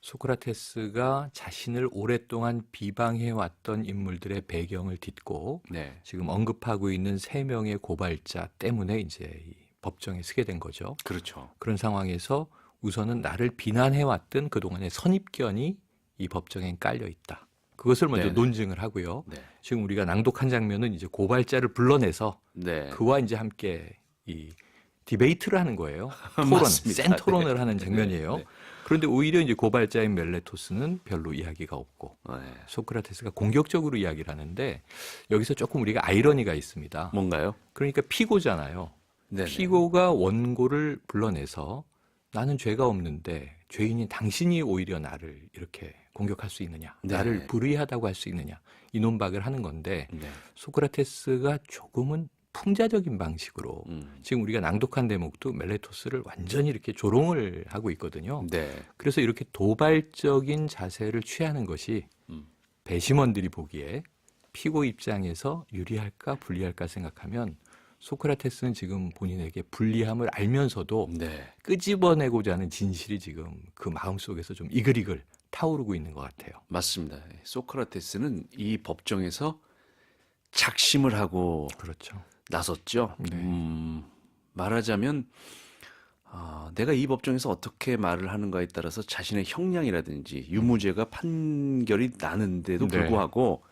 소크라테스가 자신을 오랫동안 비방해왔던 인물들의 배경을 딛고 네. 지금 언급하고 있는 3명의 고발자 때문에 이제 이 법정에 서게 된 거죠. 그렇죠. 그런 상황에서 우선은 나를 비난해왔던 그동안의 선입견이 이 법정에 깔려 있다. 그것을 먼저 네네. 논증을 하고요. 네. 지금 우리가 낭독한 장면은 이제 고발자를 불러내서 네. 그와 이제 함께 이 디베이트를 하는 거예요. 토론, 맞습니다. 센 토론을 네. 하는 장면이에요. 네. 그런데 오히려 이제 고발자인 멜레토스는 별로 이야기가 없고 네. 소크라테스가 공격적으로 이야기를 하는데 여기서 조금 우리가 아이러니가 있습니다. 뭔가요? 그러니까 피고잖아요. 네네. 피고가 원고를 불러내서 나는 죄가 없는데 죄인인 당신이 오히려 나를 이렇게 공격할 수 있느냐, 네. 나를 불의하다고 할 수 있느냐 이 논박을 하는 건데 네. 소크라테스가 조금은 풍자적인 방식으로 지금 우리가 낭독한 대목도 멜레토스를 완전히 이렇게 조롱을 하고 있거든요. 네. 그래서 이렇게 도발적인 자세를 취하는 것이 배심원들이 보기에 피고 입장에서 유리할까 불리할까 생각하면 소크라테스는 지금 본인에게 불리함을 알면서도 네. 끄집어내고자 하는 진실이 지금 그 마음속에서 좀 이글이글 타오르고 있는 것 같아요. 맞습니다. 소크라테스는 이 법정에서 작심을 하고 그렇죠. 나섰죠. 네. 말하자면 내가 이 법정에서 어떻게 말을 하는가에 따라서 자신의 형량이라든지 유무죄가 판결이 나는데도 네. 불구하고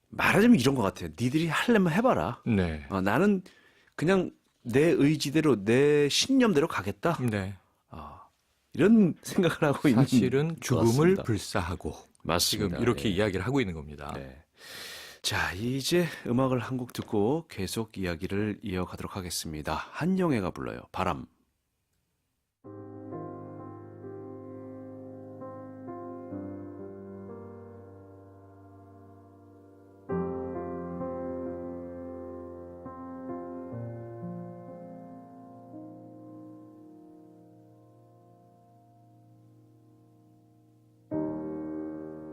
말하자면 이런 것 같아요. 니들이 하려면 해봐라. 네. 나는 그냥 내 의지대로 내 신념대로 가겠다. 네. 이런 생각을 하고 있는 사실은 것 죽음을 같습니다. 불사하고 맞습니다. 지금 이렇게 네. 이야기를 하고 있는 겁니다. 네. 자, 이제 음악을 한 곡 듣고 계속 이야기를 이어가도록 하겠습니다. 한영애가 불러요. 바람.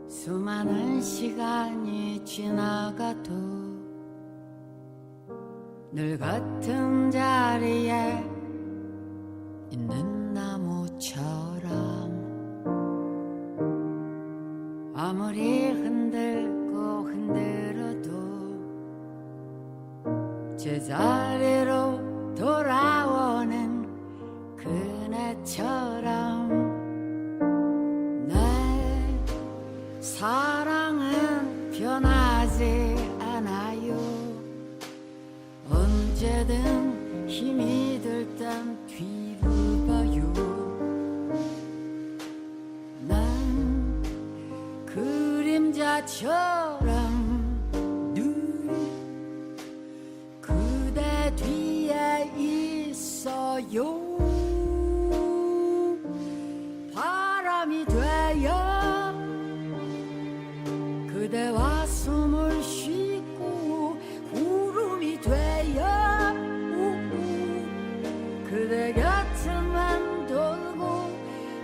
수많은 시간이 지나가도 늘 같은 자리에 있는 나무처럼 아무리 흔들고 흔들어도 제자리로 돌아오는 그네처럼 사랑은 변하지 않아요. 언제든 힘이 들 땐 뒤로 봐요. 난 그림자처럼 늘 그대 뒤에 있어요. 바람이 되어 그대와 숨을 쉬고 구름이 되어 그대 곁에만 돌고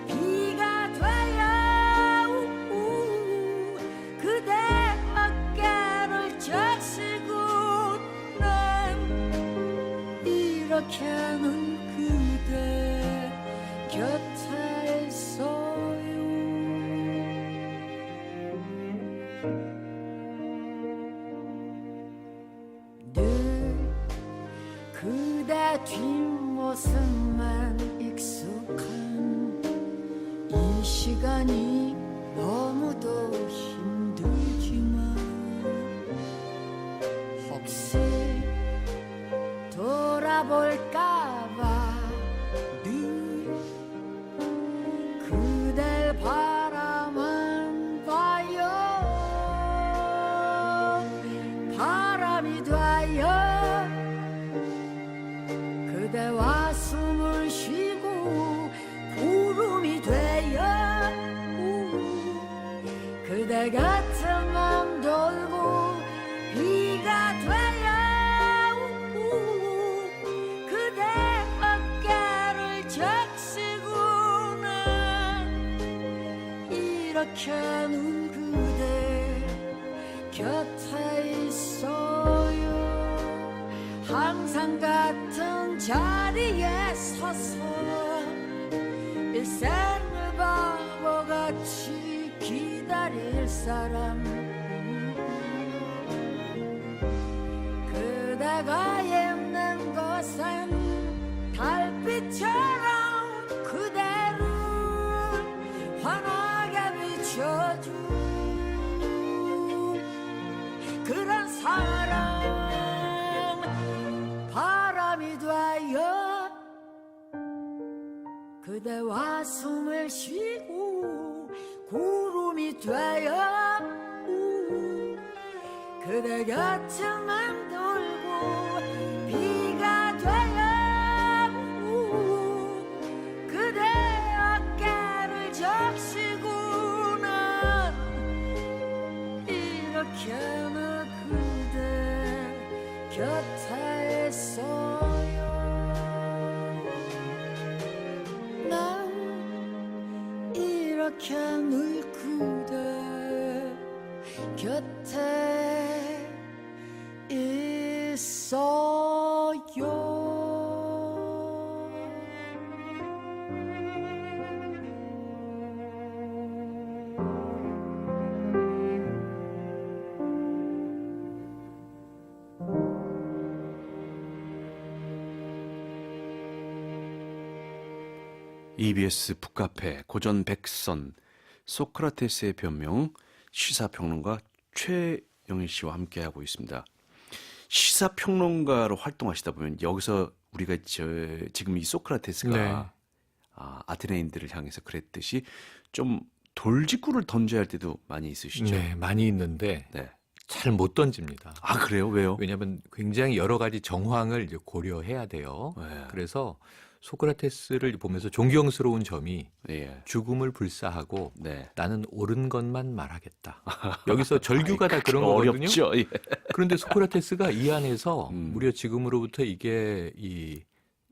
비가 되어 그대 어깨를 적시고 난 이렇게는 그대 곁에 있어요. 늘 그대 뒷모습만 익숙한 이 시간이 너무도 힘들지만 혹시 돌아볼까봐 늘 그댈 바라만 봐요. 바람이 되어 그대와 숨을 쉬고 구름이 되어 그대 같은 맘 돌고 비가 되어 그대 어깨를 적시고는 이렇게는 그대 곁에 있어요. 항상 같은 자리에 서서 일생을 바보같이 기다릴 사람 그대가 있는 곳엔 달빛처럼 그대를 환하게 비춰준 그런 사랑 바람이 되어 그대와 숨을 쉬고 구름이 되어 그대 곁을 맴돌고 비가 되어 그대 어깨를 적시고는 이렇게는 그대 곁에 있어요. 난 이렇게 늘 그대 곁에 있어요. EBS 북카페 고전 백선 소크라테스의 변명 시사평론가 최영일 씨와 함께하고 있습니다. 시사평론가로 활동하시다 보면 여기서 우리가 지금 이 소크라테스가 네. 아테네인들을 향해서 그랬듯이 좀 돌직구를 던져야 할 때도 많이 있으시죠? 네, 많이 있는데 네. 잘 못 던집니다. 아 그래요? 왜요? 왜냐하면 굉장히 여러 가지 정황을 이제 고려해야 돼요. 네. 그래서 소크라테스를 보면서 존경스러운 점이 예. 죽음을 불사하고 네. 나는 옳은 것만 말하겠다. 여기서 절규가 다 그런 거거든요. 어렵죠. 예. 그런데 소크라테스가 이 안에서 무려 지금으로부터 이게 이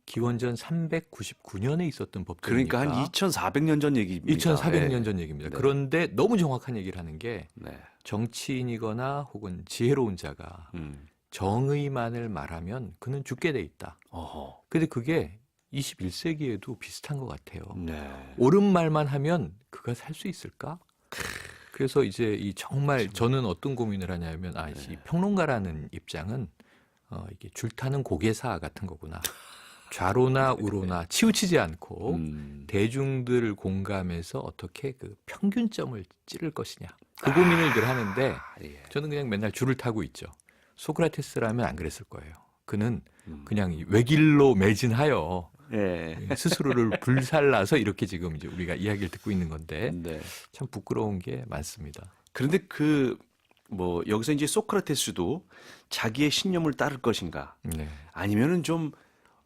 기원전 399년에 있었던 법들이니까 그러니까 한 2,400년 전 얘기입니다. 2,400년 전 얘기입니다. 네. 그런데 너무 정확한 얘기를 하는 게 네. 정치인이거나 혹은 지혜로운 자가 정의만을 말하면 그는 죽게 돼 있다. 어허. 근데 그게 21세기에도 비슷한 것 같아요. 네. 옳은 말만 하면 그가 살 수 있을까? 그래서 이제 이 정말 저는 어떤 고민을 하냐면 이 평론가라는 입장은 이게 줄타는 고개사 같은 거구나. 좌로나 우로나 치우치지 않고 대중들 공감해서 어떻게 그 평균점을 찌를 것이냐. 그 고민을 늘 하는데 예. 저는 그냥 맨날 줄을 타고 있죠. 소크라테스라면 안 그랬을 거예요. 그는 그냥 이 외길로 매진하여 예. 스스로를 불살라서 이렇게 지금 이제 우리가 이야기를 듣고 있는 건데 네. 참 부끄러운 게 많습니다. 그런데 여기서 이제 소크라테스도 자기의 신념을 따를 것인가 네. 아니면은 좀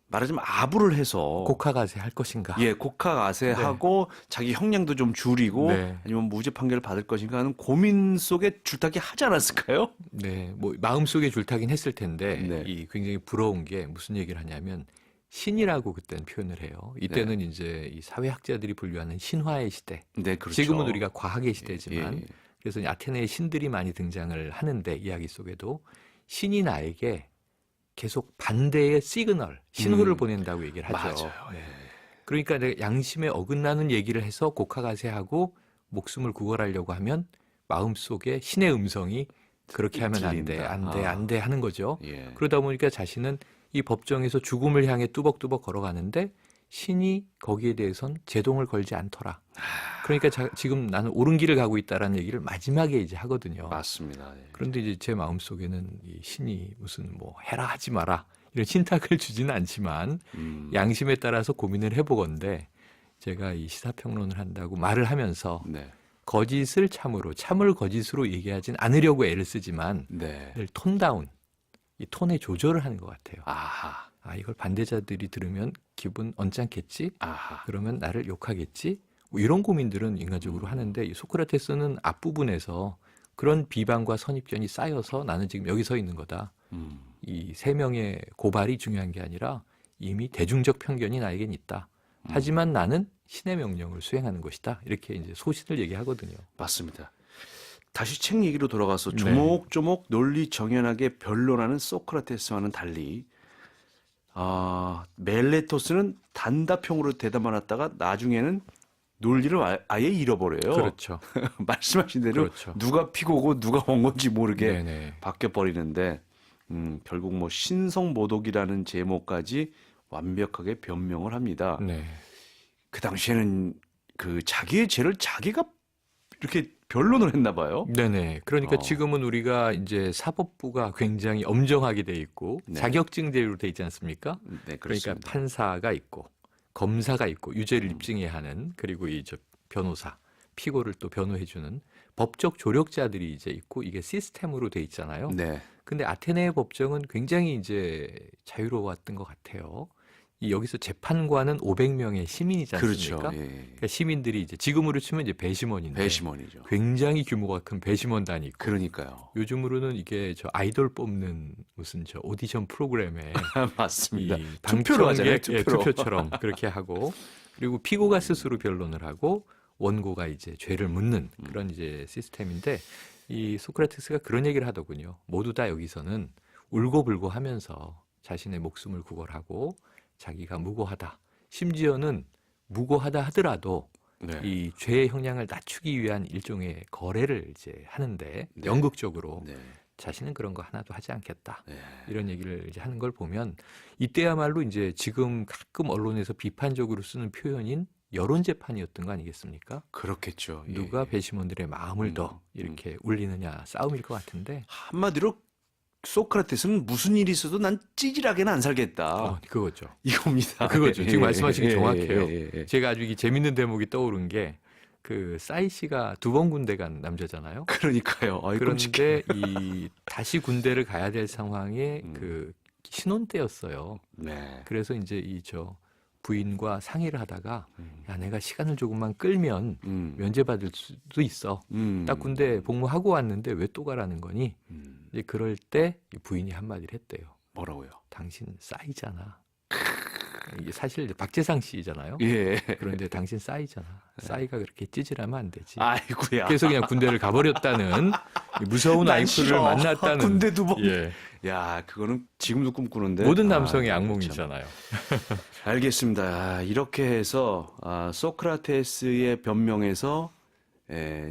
말하자면 아부를 해서 곡하가세 할 것인가? 예, 곡하가세하고 자기 형량도 좀 줄이고 네. 아니면 무죄 판결을 받을 것인가 하는 고민 속에 줄타기 하지 않았을까요? 네, 뭐 마음속에 줄타긴 했을 텐데 네. 이 굉장히 부러운 게 무슨 얘기를 하냐면 신이라고 그때는 표현을 해요. 이때는 이제 이 사회학자들이 분류하는 신화의 시대. 네, 그렇죠. 지금은 우리가 과학의 시대지만 예. 그래서 아테네의 신들이 많이 등장을 하는데 이야기 속에도 신이 나에게 계속 반대의 시그널, 신호를 보낸다고 얘기를 하죠. 맞아요. 예. 그러니까 내가 양심에 어긋나는 얘기를 해서 곡하가세하고 목숨을 구걸하려고 하면 마음속에 신의 음성이 그렇게 하면 안 돼, 들린다. 안 돼, 안 돼 하는 거죠. 예. 그러다 보니까 자신은 이 법정에서 죽음을 향해 뚜벅뚜벅 걸어가는데 신이 거기에 대해선 제동을 걸지 않더라. 그러니까 지금 나는 옳은 길을 가고 있다라는 얘기를 마지막에 이제 하거든요. 맞습니다. 예. 그런데 이제 제 마음속에는 이 신이 무슨 뭐 해라 하지 마라 이런 신탁을 주지는 않지만 양심에 따라서 고민을 해보건대 제가 이 시사평론을 한다고 말을 하면서 네. 거짓을 참으로, 참을 거짓으로 얘기하진 않으려고 애를 쓰지만 네. 늘 톤 다운, 이 톤의 조절을 하는 것 같아요. 아하. 아, 이걸 반대자들이 들으면 기분 언짢겠지? 아하. 그러면 나를 욕하겠지? 뭐 이런 고민들은 인간적으로 하는데 이 소크라테스는 앞부분에서 그런 비방과 선입견이 쌓여서 나는 지금 여기 서 있는 거다. 이 세 명의 고발이 중요한 게 아니라 이미 대중적 편견이 나에겐 있다. 하지만 나는 신의 명령을 수행하는 것이다. 이렇게 이제 소신을 얘기하거든요. 맞습니다. 다시 책 얘기로 돌아가서 네. 조목조목 논리 정연하게 변론하는 소크라테스와는 달리 멜레토스는 단답형으로 대답만 하다가 나중에는 논리를 아예 잃어버려요. 그렇죠. 말씀하신 대로 그렇죠. 누가 피고고 누가 온 건지 모르게 네네. 바뀌어버리는데 결국 뭐 신성모독이라는 제목까지 완벽하게 변명을 합니다. 네. 그 당시에는 그 자기의 죄를 자기가 이렇게 변론을 했나 봐요. 네네. 그러니까 어. 지금은 우리가 이제 사법부가 굉장히 엄정하게 돼 있고 네. 자격증제로 돼 있지 않습니까? 네, 그러니까 그렇습니다. 판사가 있고 검사가 있고 유죄를 입증해야 하는 그리고 이 저 변호사 피고를 또 변호해주는 법적 조력자들이 이제 있고 이게 시스템으로 돼 있잖아요. 네, 근데 아테네의 법정은 굉장히 이제 자유로웠던 것 같아요. 이 여기서 재판관은 500명의 시민이지 그렇죠. 않습니까? 예. 그러니까 시민들이 이제 지금으로 치면 이제 배심원인데 배심원이죠. 굉장히 규모가 큰 배심원단이 있고 그러니까요. 요즘으로는 이게 저 아이돌 뽑는 무슨 저 오디션 프로그램에 맞습니다. 이 투표로 하잖아요. 당첨객, 예, 투표처럼 그렇게 하고 그리고 피고가 스스로 변론을 하고 원고가 이제 죄를 묻는 그런 이제 시스템인데 이 소크라테스가 그런 얘기를 하더군요. 모두 다 여기서는 울고불고 하면서 자신의 목숨을 구걸하고 자기가 무고하다. 심지어는 무고하다 하더라도 네. 이 죄의 형량을 낮추기 위한 일종의 거래를 이제 하는데 네. 연극적으로 네. 자신은 그런 거 하나도 하지 않겠다. 네. 이런 얘기를 이제 하는 걸 보면 이때야말로 이제 지금 가끔 언론에서 비판적으로 쓰는 표현인 여론 재판이었던 거 아니겠습니까? 그렇겠죠. 예. 누가 배심원들의 마음을 더 이렇게 울리느냐 싸움일 것 같은데 한마디로 소크라테스는 무슨 일이 있어도 난 찌질하게는 안 살겠다. 그거죠. 이겁니다. 그거죠. 지금 말씀하신 게 정확해요. 예. 제가 아주 이게 재밌는 대목이 떠오른 게 그 싸이 씨가 2번 군대 간 남자잖아요. 그러니까요. 아이, 끔찍해. 그런데 이 다시 군대를 가야 될 상황에 그 신혼 때였어요. 네. 그래서 이제 이 저 부인과 상의를 하다가 야 내가 시간을 조금만 끌면 면제받을 수도 있어. 딱 군대 복무하고 왔는데 왜 또 가라는 거니? 이제 그럴 때 이 부인이 한마디를 했대요. 뭐라고요? 당신 싸이잖아. 이게 사실 박재상 씨잖아요. 예. 그런데 당신 싸이잖아. 싸이가 그렇게 찌질하면 안 되지. 아이고야. 그래서 그냥 군대를 가버렸다는 이 무서운 난 와이프를 싫어. 만났다는. 군대 2번. 예. 야, 그거는 지금도 꿈꾸는데. 모든 남성의 참. 악몽이잖아요. 알겠습니다. 이렇게 해서 소크라테스의 변명에서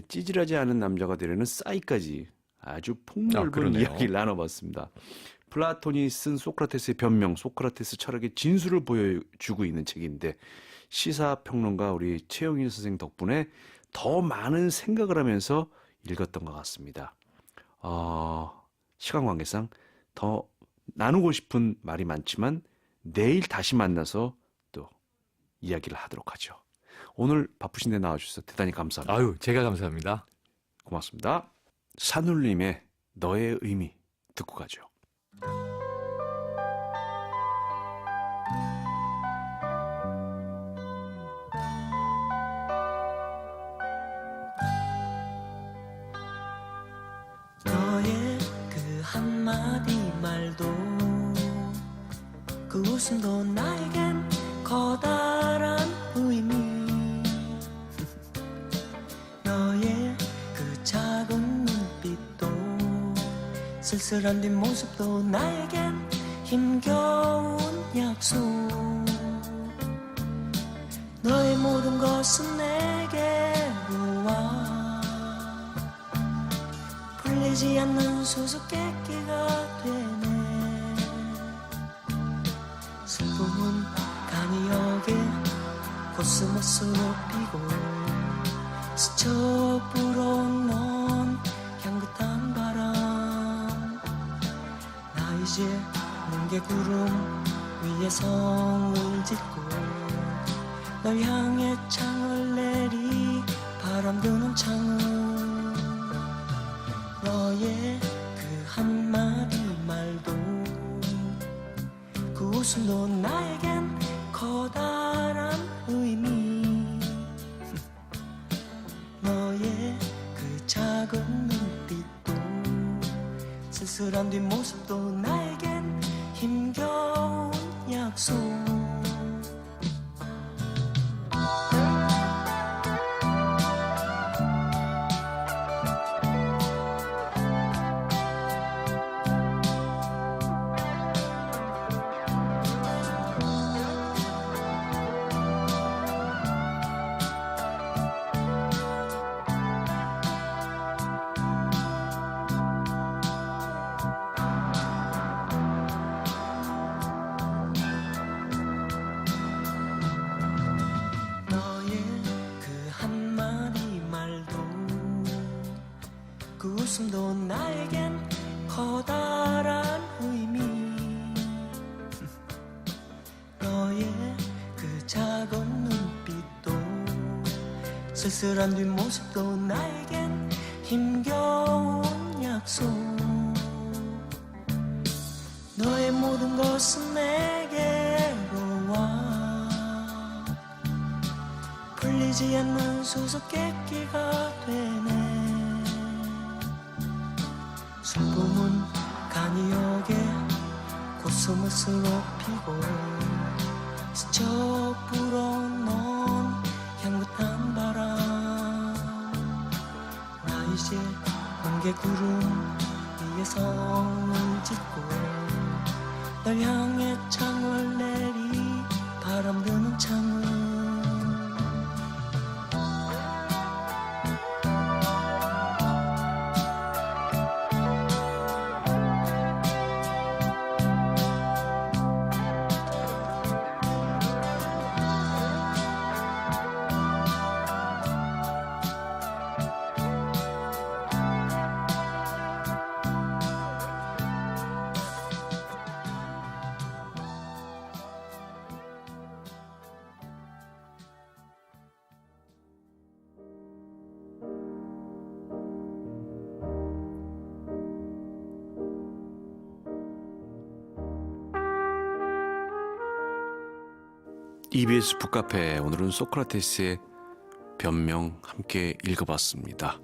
찌질하지 않은 남자가 되려는 싸이까지 아주 폭넓은 그러네요. 이야기를 나눠봤습니다. 플라톤이 쓴 소크라테스의 변명, 소크라테스 철학의 진수를 보여주고 있는 책인데 시사평론가 우리 최영일 선생 덕분에 더 많은 생각을 하면서 읽었던 것 같습니다. 시간 관계상 더 나누고 싶은 말이 많지만 내일 다시 만나서 또 이야기를 하도록 하죠. 오늘 바쁘신데 나와주셔서 대단히 감사합니다. 아유, 제가 감사합니다. 고맙습니다. 산울림의 너의 의미 듣고 가죠. 너의 그 한마디 말도 그 웃음도 나에겐 커다란 의미 너의 그 작은 눈빛도 쓸쓸한 뒷모습도 나에겐 힘겨운 약속 너의 모든 것은 내게로 와 풀리지 않는 수수께끼가 되네 슬픔은 간이역에 코스모스로 피고 스쳐 불어온 향긋한 바람 나 이제 뭉게 구름 위에 성을 짓고 널 향해 창을 내리 바람 드는 창은 너의 그 한마디 말도 그 웃음도 나에겐 커다란 의미 너의 그 작은 눈빛도 쓸쓸한 뒷모습도 나에겐 힘겨운 약속 그 웃음도 나에겐 커다란 의미 너의 그 작은 눈빛도 쓸쓸한 뒷모습도 나에겐 힘겨운 약속 너의 모든 것은 내게로 와 풀리지 않는 수수께끼가 되네 슬픔은 간이역에 코스모스로 피고 스쳐 불어온 향긋한 바람 나 이제 뭉게 구름 위에 성을 짓고 널 향해 창을 내리 바람 드는 창을 EBS 북카페 오늘은 소크라테스의 변명 함께 읽어봤습니다.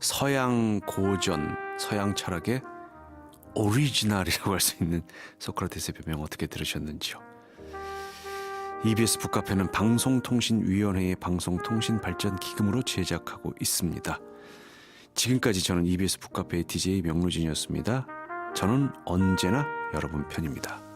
서양 고전, 서양 철학의 오리지널이라고 할 수 있는 소크라테스의 변명 어떻게 들으셨는지요? EBS 북카페는 방송통신위원회의 방송통신발전기금으로 제작하고 있습니다. 지금까지 저는 EBS 북카페의 DJ 명루진이었습니다. 저는 언제나 여러분 편입니다.